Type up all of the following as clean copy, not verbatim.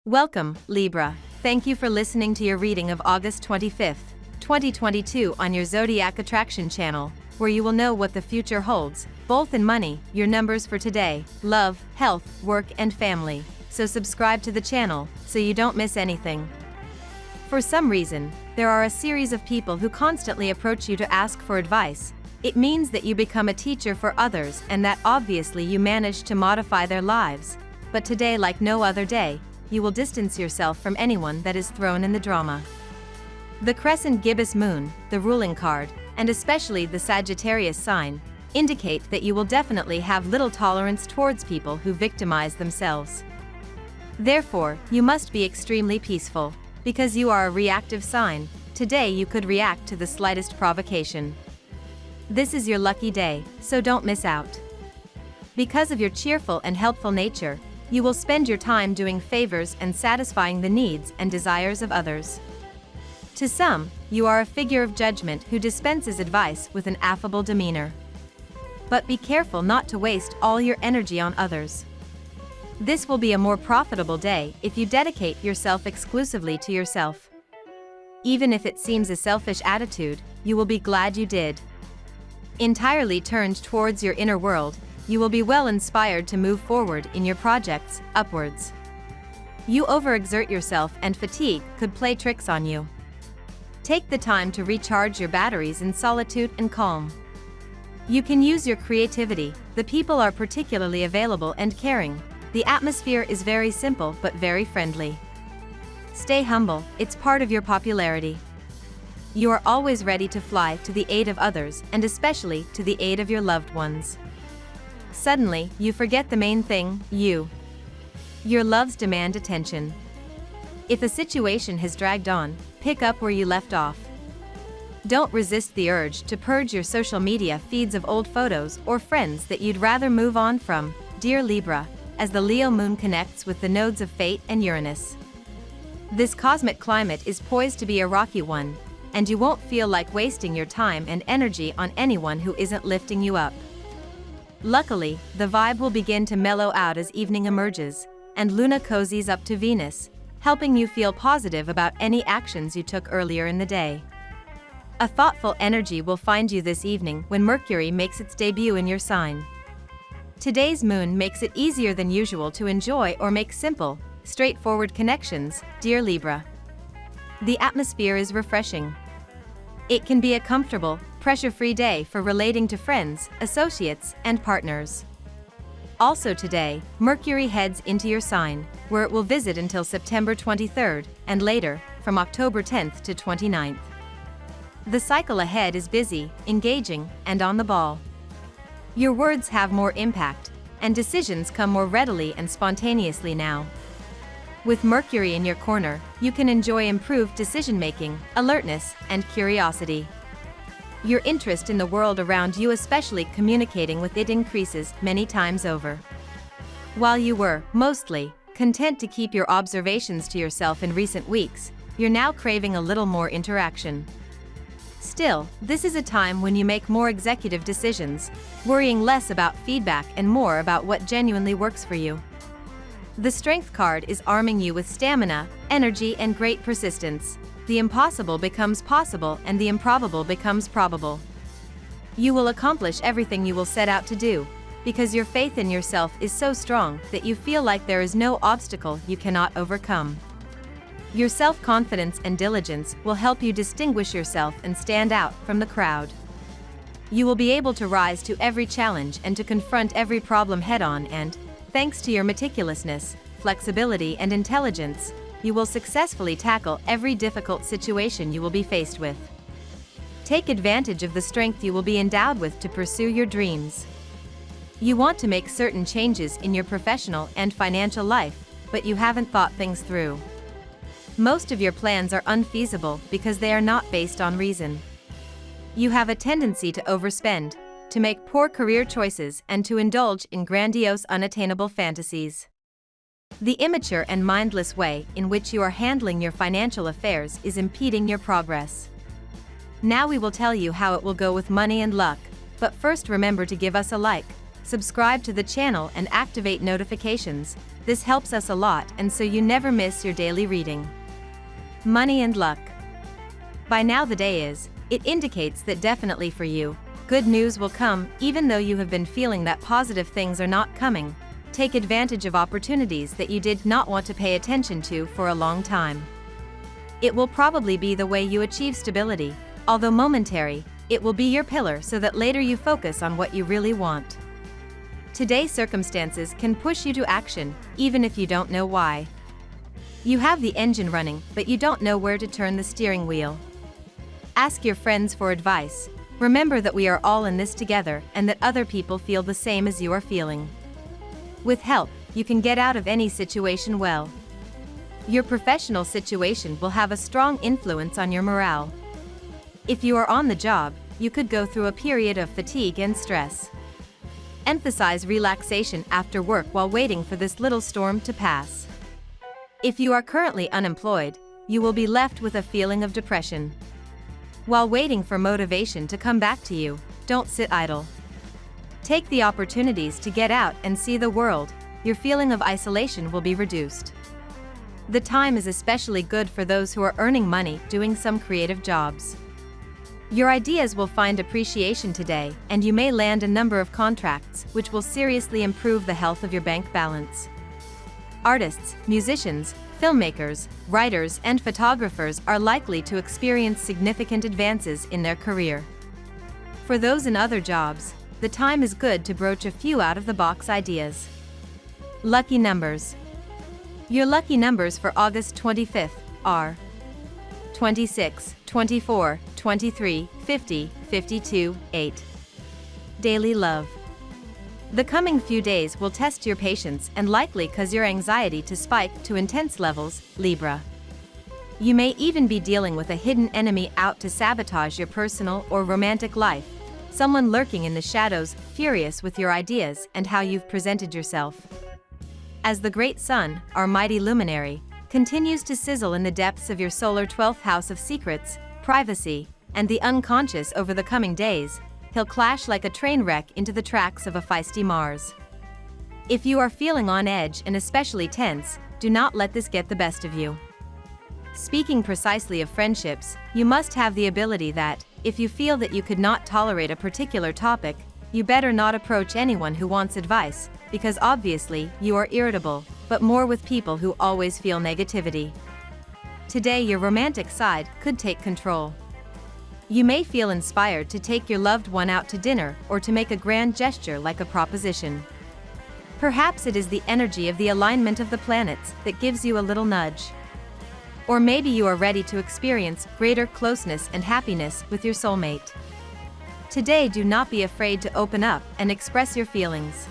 Welcome, Libra. Thank you for listening to your reading of August 25th, 2022 on your Zodiac Attraction channel, where you will know what the future holds, both in money, your numbers for today, love, health, work and family. So subscribe to the channel, so you don't miss anything. For some reason, there are a series of people who constantly approach you to ask for advice. It means that you become a teacher for others and that obviously you manage to modify their lives. But today, like no other day, you will distance yourself from anyone that is thrown in the drama. The crescent gibbous moon, the ruling card, and especially the Sagittarius sign, indicate that you will definitely have little tolerance towards people who victimize themselves. Therefore, you must be extremely peaceful. Because you are a reactive sign, today you could react to the slightest provocation. This is your lucky day, so don't miss out. Because of your cheerful and helpful nature, you will spend your time doing favors and satisfying the needs and desires of others. To some, you are a figure of judgment who dispenses advice with an affable demeanor. But be careful not to waste all your energy on others. This will be a more profitable day if you dedicate yourself exclusively to yourself. Even if it seems a selfish attitude, you will be glad you did. Entirely turned towards your inner world, you will be well inspired to move forward in your projects, upwards. You overexert yourself and fatigue could play tricks on you. Take the time to recharge your batteries in solitude and calm. You can use your creativity, the people are particularly available and caring. The atmosphere is very simple but very friendly. Stay humble, it's part of your popularity. You are always ready to fly to the aid of others and especially to the aid of your loved ones. Suddenly, you forget the main thing, you. Your loves demand attention. If a situation has dragged on, pick up where you left off. Don't resist the urge to purge your social media feeds of old photos or friends that you'd rather move on from, dear Libra, as the Leo moon connects with the nodes of Fate and Uranus. This cosmic climate is poised to be a rocky one, and you won't feel like wasting your time and energy on anyone who isn't lifting you up. Luckily, the vibe will begin to mellow out as evening emerges, and Luna cozies up to Venus, helping you feel positive about any actions you took earlier in the day. A thoughtful energy will find you this evening when Mercury makes its debut in your sign. Today's moon makes it easier than usual to enjoy or make simple, straightforward connections, dear Libra. The atmosphere is refreshing. It can be a comfortable, pressure-free day for relating to friends, associates, and partners. Also today, Mercury heads into your sign, where it will visit until September 23rd, and later, from October 10th to 29th. The cycle ahead is busy, engaging, and on the ball. Your words have more impact, and decisions come more readily and spontaneously now. With Mercury in your corner, you can enjoy improved decision-making, alertness, and curiosity. Your interest in the world around you, especially communicating with it, increases many times over. While you were, mostly, content to keep your observations to yourself in recent weeks, you're now craving a little more interaction. Still, this is a time when you make more executive decisions, worrying less about feedback and more about what genuinely works for you. The Strength card is arming you with stamina, energy and great persistence. The impossible becomes possible and the improbable becomes probable. You will accomplish everything you will set out to do, because your faith in yourself is so strong that you feel like there is no obstacle you cannot overcome. Your self-confidence and diligence will help you distinguish yourself and stand out from the crowd. You will be able to rise to every challenge and to confront every problem head-on and, thanks to your meticulousness, flexibility and intelligence, you will successfully tackle every difficult situation you will be faced with. Take advantage of the strength you will be endowed with to pursue your dreams. You want to make certain changes in your professional and financial life, but you haven't thought things through. Most of your plans are unfeasible because they are not based on reason. You have a tendency to overspend, to make poor career choices and to indulge in grandiose unattainable fantasies. The immature and mindless way in which you are handling your financial affairs is impeding your progress. Now we will tell you how it will go with money and luck, but first remember to give us a like, subscribe to the channel and activate notifications, This helps us a lot, and so you never miss your daily reading. Money and luck. By now the day is, it indicates that definitely for you, good news will come, even though you have been feeling that positive things are not coming. Take advantage of opportunities that you did not want to pay attention to for a long time. It will probably be the way you achieve stability, although momentary. It will be your pillar so that later you focus on what you really want. Today's circumstances can push you to action, even if you don't know why. You have the engine running, but you don't know where to turn the steering wheel. Ask your friends for advice. Remember that we are all in this together and that other people feel the same as you are feeling. With help, you can get out of any situation well. Your professional situation will have a strong influence on your morale. If you are on the job, you could go through a period of fatigue and stress. Emphasize relaxation after work while waiting for this little storm to pass. If you are currently unemployed, you will be left with a feeling of depression. While waiting for motivation to come back to you, don't sit idle. Take the opportunities to get out and see the world. Your feeling of isolation will be reduced. The time is especially good for those who are earning money doing some creative jobs. Your ideas will find appreciation today, and you may land a number of contracts, which will seriously improve the health of your bank balance. Artists, musicians, filmmakers, writers, and photographers are likely to experience significant advances in their career. For those in other jobs, the time is good to broach a few out-of-the-box ideas. Lucky numbers. Your lucky numbers for August 25th are 26, 24, 23, 50, 52, 8. Daily love. The coming few days will test your patience and likely cause your anxiety to spike to intense levels, Libra. You may even be dealing with a hidden enemy out to sabotage your personal or romantic life, someone lurking in the shadows, furious with your ideas and how you've presented yourself. As the great sun, our mighty luminary, continues to sizzle in the depths of your solar 12th house of secrets, privacy, and the unconscious over the coming days, he'll clash like a train wreck into the tracks of a feisty Mars. If you are feeling on edge and especially tense, do not let this get the best of you. Speaking precisely of friendships, you must have the ability that, if you feel that you could not tolerate a particular topic, you better not approach anyone who wants advice, because obviously you are irritable, but more with people who always feel negativity. Today your romantic side could take control. You may feel inspired to take your loved one out to dinner or to make a grand gesture like a proposition. Perhaps it is the energy of the alignment of the planets that gives you a little nudge. Or maybe you are ready to experience greater closeness and happiness with your soulmate. Today do not be afraid to open up and express your feelings.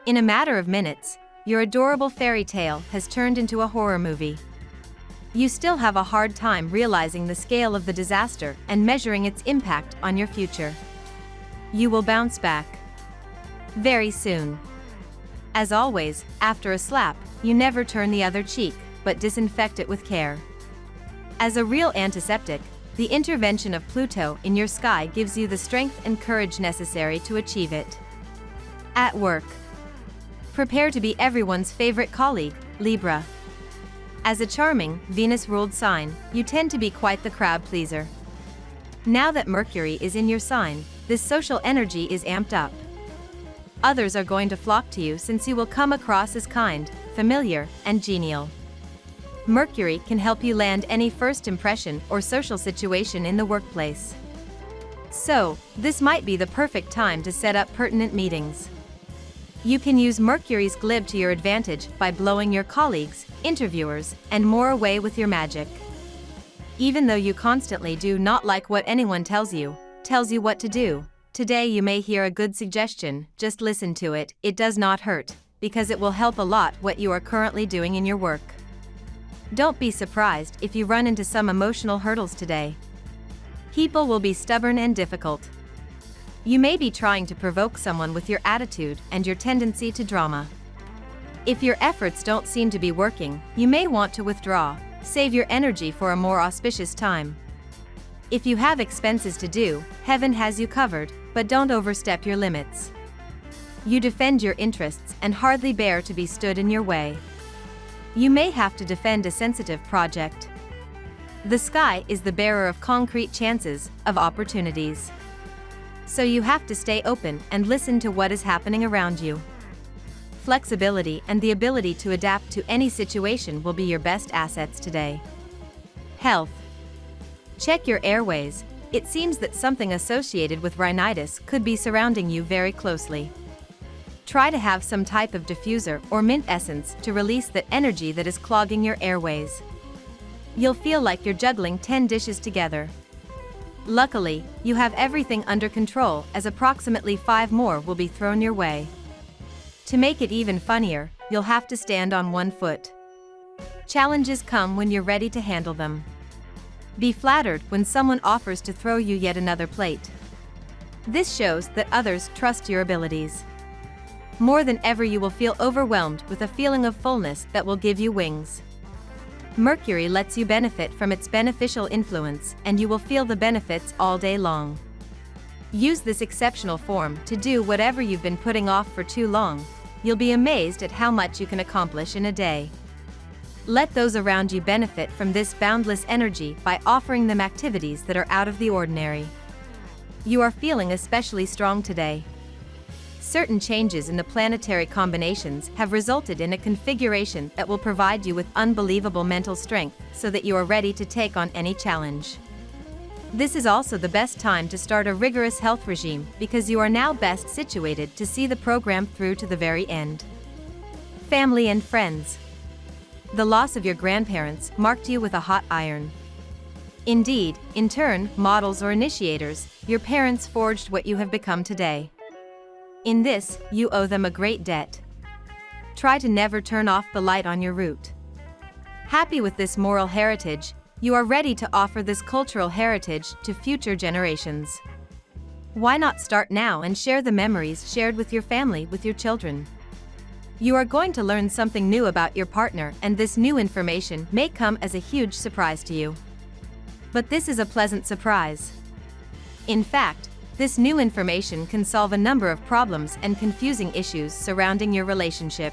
In a matter of minutes, your adorable fairy tale has turned into a horror movie. You still have a hard time realizing the scale of the disaster and measuring its impact on your future. You will bounce back very soon. As always, after a slap, you never turn the other cheek, but disinfect it with care. As a real antiseptic, the intervention of Pluto in your sky gives you the strength and courage necessary to achieve it. At work. Prepare to be everyone's favorite colleague, Libra. As a charming, Venus-ruled sign, you tend to be quite the crowd pleaser. Now that Mercury is in your sign, this social energy is amped up. Others are going to flock to you since you will come across as kind, familiar, and genial. Mercury can help you land any first impression or social situation in the workplace. So, this might be the perfect time to set up pertinent meetings. You can use Mercury's glib to your advantage by blowing your colleagues, interviewers, and more away with your magic. Even though you constantly do not like what anyone tells you what to do, today you may hear a good suggestion, just listen to it, it does not hurt, because it will help a lot what you are currently doing in your work. Don't be surprised if you run into some emotional hurdles today. People will be stubborn and difficult. You may be trying to provoke someone with your attitude and your tendency to drama. If your efforts don't seem to be working, you may want to withdraw, save your energy for a more auspicious time. If you have expenses to do, heaven has you covered, but don't overstep your limits. You defend your interests and hardly bear to be stood in your way. You may have to defend a sensitive project. The sky is the bearer of concrete chances, of opportunities. So you have to stay open and listen to what is happening around you. Flexibility and the ability to adapt to any situation will be your best assets today. Health. Check your airways. It seems that something associated with rhinitis could be surrounding you very closely. Try to have some type of diffuser or mint essence to release that energy that is clogging your airways. You'll feel like you're juggling 10 dishes together. Luckily, you have everything under control, as approximately 5 more will be thrown your way. To make it even funnier, you'll have to stand on one foot. Challenges come when you're ready to handle them. Be flattered when someone offers to throw you yet another plate. This shows that others trust your abilities. More than ever, you will feel overwhelmed with a feeling of fullness that will give you wings. Mercury lets you benefit from its beneficial influence, and you will feel the benefits all day long. Use this exceptional form to do whatever you've been putting off for too long. You'll be amazed at how much you can accomplish in a day. Let those around you benefit from this boundless energy by offering them activities that are out of the ordinary. You are feeling especially strong today. Certain changes in the planetary combinations have resulted in a configuration that will provide you with unbelievable mental strength so that you are ready to take on any challenge. This is also the best time to start a rigorous health regime because you are now best situated to see the program through to the very end. Family and friends. The loss of your grandparents marked you with a hot iron. Indeed, in turn, models or initiators, your parents forged what you have become today. In this, you owe them a great debt. Try to never turn off the light on your route. Happy with this moral heritage, you are ready to offer this cultural heritage to future generations. Why not start now and share the memories shared with your family, with your children? You are going to learn something new about your partner, and this new information may come as a huge surprise to you. But this is a pleasant surprise. In fact, this new information can solve a number of problems and confusing issues surrounding your relationship.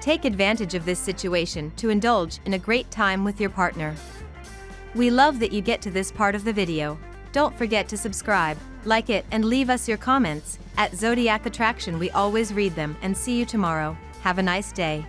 Take advantage of this situation to indulge in a great time with your partner. We love that you get to this part of the video. Don't forget to subscribe, like it, and leave us your comments. At Zodiac Attraction, we always read them, and see you tomorrow. Have a nice day.